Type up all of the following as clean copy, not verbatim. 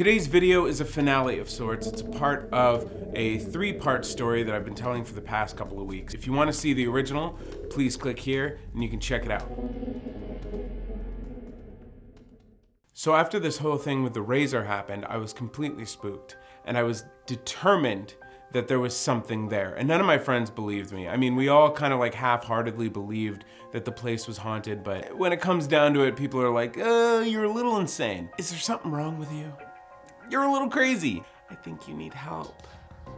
Today's video is a finale of sorts. It's a part of a three-part story that I've been telling for the past couple of weeks. If you want to see the original, please click here and you can check it out. So after this whole thing with the razor happened, I was completely spooked, and I was determined that there was something there. And none of my friends believed me. I mean, we all kind of like half-heartedly believed that the place was haunted, but when it comes down to it, people are like, you're a little insane. Is there something wrong with you? You're a little crazy. I think you need help.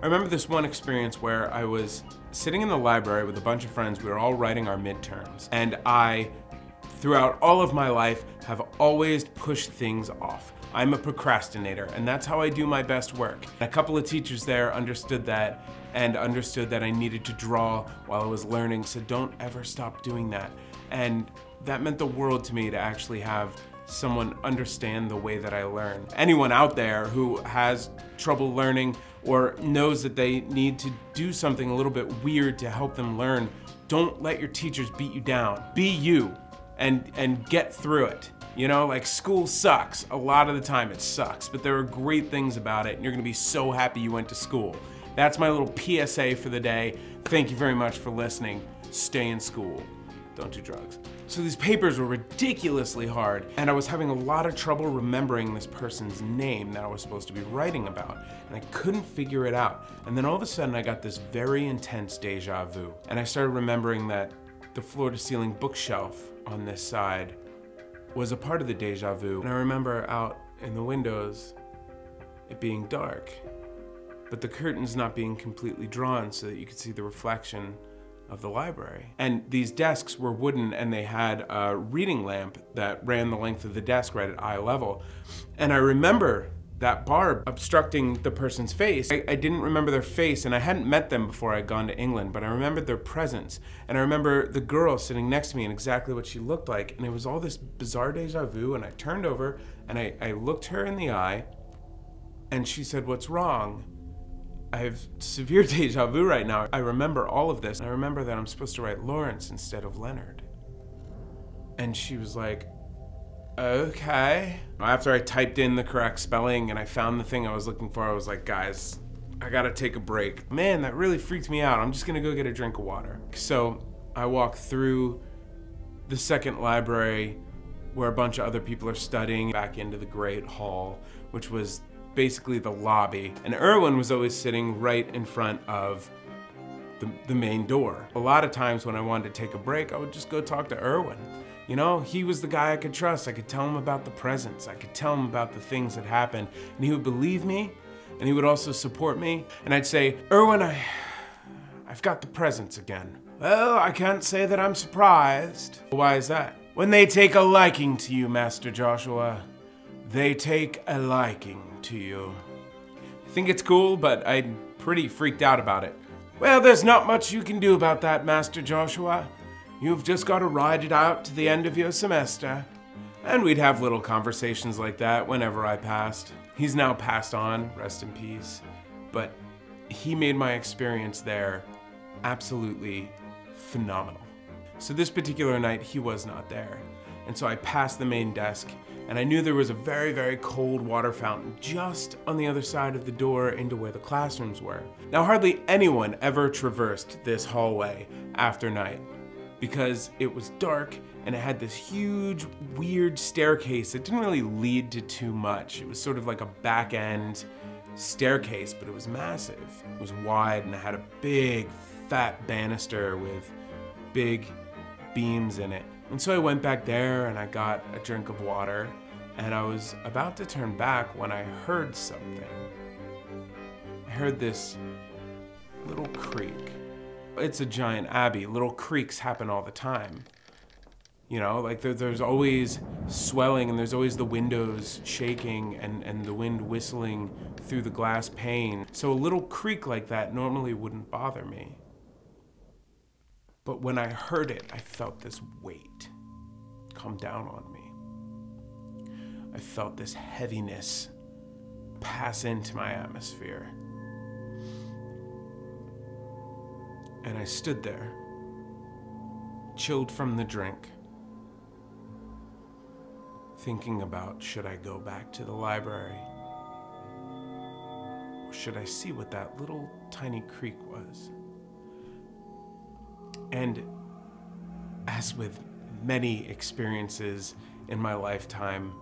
I remember this one experience where I was sitting in the library with a bunch of friends. We were all writing our midterms, and I, throughout all of my life, have always pushed things off. I'm a procrastinator, and that's how I do my best work. A couple of teachers there understood that, and understood that I needed to draw while I was learning, so don't ever stop doing that. And that meant the world to me to actually have someone understand the way that I learn. Anyone out there who has trouble learning or knows that they need to do something a little bit weird to help them learn, don't let your teachers beat you down. Be you and get through it. You know, like school sucks. A lot of the time it sucks, but there are great things about it, and you're gonna be so happy you went to school. That's my little PSA for the day. Thank you very much for listening. Stay in school. Don't do drugs. So these papers were ridiculously hard, and I was having a lot of trouble remembering this person's name that I was supposed to be writing about, and I couldn't figure it out. And then all of a sudden I got this very intense deja vu, and I started remembering that the floor-to-ceiling bookshelf on this side was a part of the deja vu. And I remember out in the windows it being dark, but the curtains not being completely drawn so that you could see the reflection of the library. And these desks were wooden, and they had a reading lamp that ran the length of the desk right at eye level. And I remember that barb obstructing the person's face. I didn't remember their face, and I hadn't met them before I'd gone to England, but I remembered their presence. And I remember the girl sitting next to me and exactly what she looked like. And it was all this bizarre deja vu, and I turned over and I looked her in the eye, and she said, "What's wrong?" I have severe deja vu right now. I remember all of this. I remember that I'm supposed to write Lawrence instead of Leonard. And she was like, okay. After I typed in the correct spelling and I found the thing I was looking for, I was like, guys, I gotta take a break. Man, that really freaked me out. I'm just gonna go get a drink of water. So I walked through the second library where a bunch of other people are studying, back into the great hall, which was basically the lobby. And Erwin was always sitting right in front of the main door. A lot of times when I wanted to take a break, I would just go talk to Erwin. You know, he was the guy I could trust. I could tell him about the presents. I could tell him about the things that happened. And he would believe me, and he would also support me. And I'd say, Erwin, I've got the presents again. Well, I can't say that I'm surprised. Why is that? When they take a liking to you, Master Joshua, they take a liking to you. I think it's cool, but I'm pretty freaked out about it. Well, there's not much you can do about that, Master Joshua. You've just got to ride it out to the end of your semester. And we'd have little conversations like that whenever I passed. He's now passed on, rest in peace. But he made my experience there absolutely phenomenal. So this particular night, he was not there. And so I passed the main desk, and I knew there was a very, very cold water fountain just on the other side of the door into where the classrooms were. Now, hardly anyone ever traversed this hallway after night, because it was dark and it had this huge, weird staircase that didn't really lead to too much. It was sort of like a back end staircase, but it was massive. It was wide, and it had a big, fat banister with big beams in it. And so I went back there and I got a drink of water, and I was about to turn back when I heard something. I heard this little creak. It's a giant abbey. Little creaks happen all the time. You know, like there's always swelling, and there's always the windows shaking and the wind whistling through the glass pane. So a little creak like that normally wouldn't bother me. But when I heard it, I felt this weight come down on me. I felt this heaviness pass into my atmosphere. And I stood there, chilled from the drink, thinking about, should I go back to the library? should I see what that little tiny creek was? And as with many experiences in my lifetime,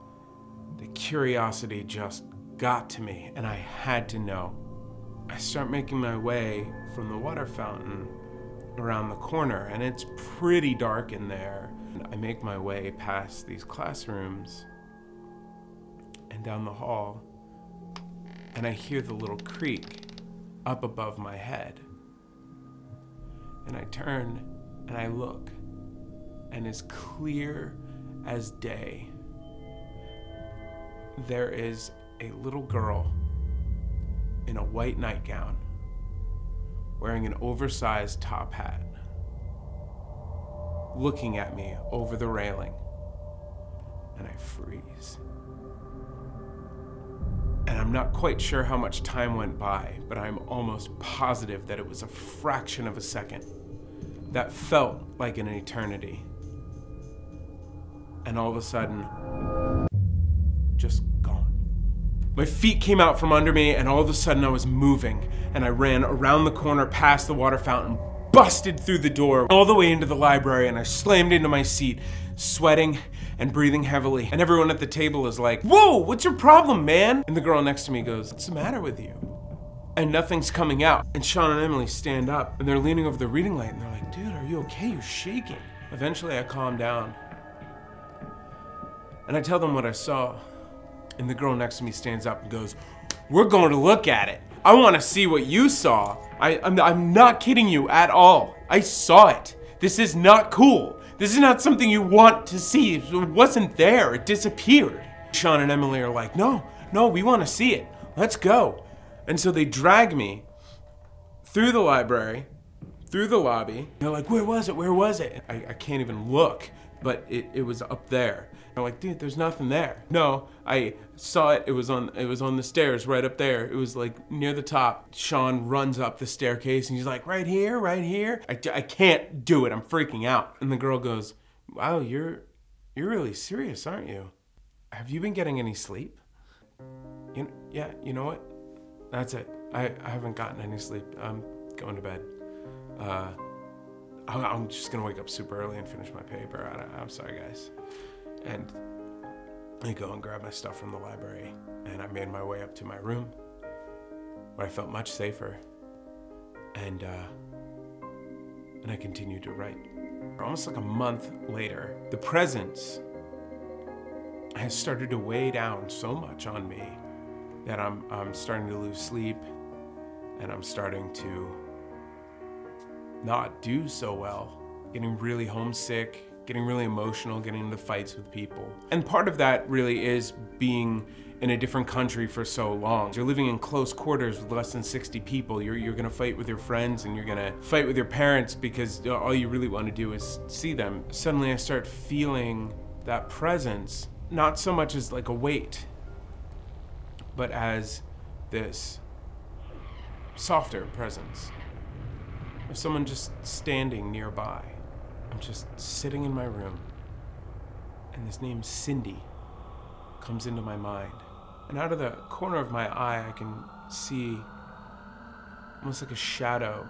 the curiosity just got to me and I had to know. I start making my way from the water fountain around the corner, and it's pretty dark in there. I make my way past these classrooms and down the hall, and I hear the little creek up above my head. And I turn and I look, and as clear as day, there is a little girl in a white nightgown, wearing an oversized top hat, looking at me over the railing, and I freeze. And I'm not quite sure how much time went by, but I'm almost positive that it was a fraction of a second. That felt like an eternity. And all of a sudden, just gone. My feet came out from under me, and all of a sudden I was moving, and I ran around the corner past the water fountain, busted through the door all the way into the library, and I slammed into my seat, sweating and breathing heavily. And everyone at the table is like, "Whoa, what's your problem, man?" And the girl next to me goes, "What's the matter with you?" And nothing's coming out. And Sean and Emily stand up, and they're leaning over the reading light, and they're like, "Dude, are you okay? You're shaking." Eventually I calm down, and I tell them what I saw. And the girl next to me stands up and goes, "We're going to look at it. I want to see what you saw. I'm not kidding you at all. I saw it. This is not cool. This is not something you want to see. It wasn't there. It disappeared." Sean and Emily are like, no, we want to see it. Let's go." And so they drag me through the library, through the lobby. They're like, "Where was it? Where was it?" I can't even look, but it was up there. I'm like, "Dude, there's nothing there." No, I saw it. It was on the stairs right up there. It was like near the top. Sean runs up the staircase and he's like, "Right here, right here." I can't do it. I'm freaking out. And the girl goes, "Wow, you're really serious, aren't you? Have you been getting any sleep?" Yeah, you know what? That's it. I haven't gotten any sleep. I'm going to bed. I'm just gonna wake up super early and finish my paper. I'm sorry, guys. And I go and grab my stuff from the library, and I made my way up to my room, where I felt much safer. And I continued to write. Almost like a month later, the presence has started to weigh down so much on me that I'm starting to lose sleep, and I'm starting to not do so well, getting really homesick, getting really emotional, getting into fights with people. And part of that really is being in a different country for so long. You're living in close quarters with less than 60 people. You're gonna fight with your friends, and you're gonna fight with your parents because all you really want to do is see them. Suddenly I start feeling that presence, not so much as like a weight, but as this softer presence of someone just standing nearby. I'm just sitting in my room, and this name Cindy comes into my mind. And out of the corner of my eye, I can see almost like a shadow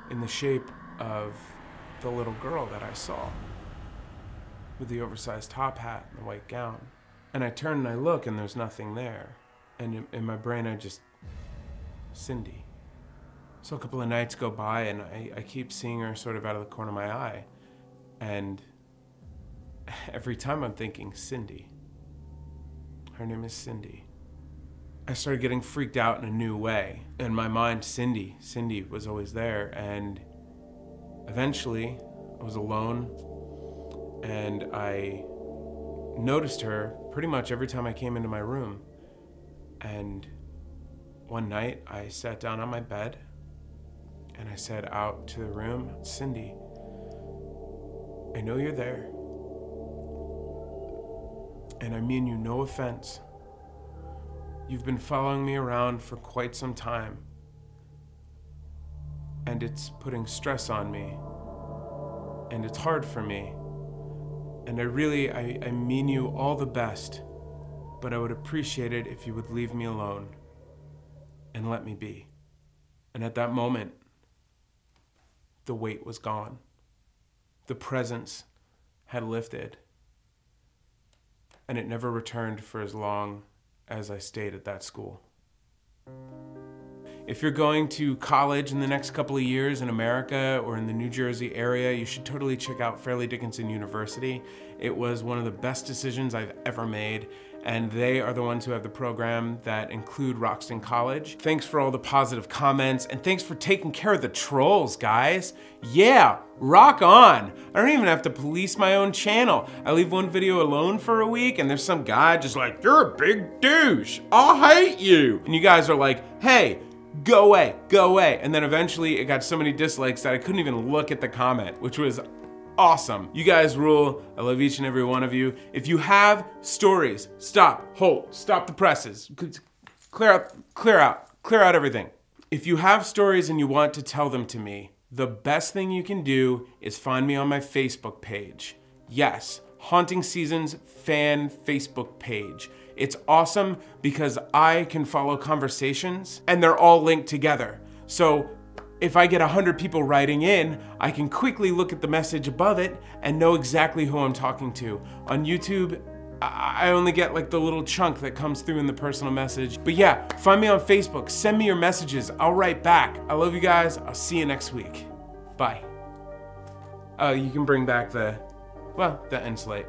in the shape of the little girl that I saw with the oversized top hat and the white gown. And I turn and I look, and there's nothing there. And in my brain, I just, Cindy. So a couple of nights go by, and I keep seeing her sort of out of the corner of my eye. And every time I'm thinking, Cindy. Her name is Cindy. I started getting freaked out in a new way. In my mind, Cindy was always there. And eventually, I was alone, and I noticed her pretty much every time I came into my room. And one night, I sat down on my bed, and I said out to the room, "Cindy, I know you're there. And I mean you no offense. You've been following me around for quite some time, and it's putting stress on me, and it's hard for me. And I mean you all the best, but I would appreciate it if you would leave me alone. and let me be. And at that moment, the weight was gone. The presence had lifted, and it never returned for as long as I stayed at that school. If you're going to college in the next couple of years in America or in the New Jersey area, you should totally check out Fairleigh Dickinson University. It was one of the best decisions I've ever made, and they are the ones who have the program that include Roxton College. Thanks for all the positive comments, and thanks for taking care of the trolls, guys. Yeah, rock on. I don't even have to police my own channel. I leave one video alone for a week, and there's some guy just like, "You're a big douche, I hate you." And you guys are like, "Hey, go away, go away." And then eventually it got so many dislikes that I couldn't even look at the comment, which was awesome. You guys rule. I love each and every one of you. If you have stories, stop the presses. Clear out everything. If you have stories and you want to tell them to me, the best thing you can do is find me on my Facebook page. Yes, Haunting Seasons fan Facebook page. It's awesome because I can follow conversations and they're all linked together. So if I get 100 people writing in, I can quickly look at the message above it and know exactly who I'm talking to. On YouTube, I only get like the little chunk that comes through in the personal message. But yeah, find me on Facebook, send me your messages, I'll write back. I love you guys, I'll see you next week. Bye. You can bring back the end slate.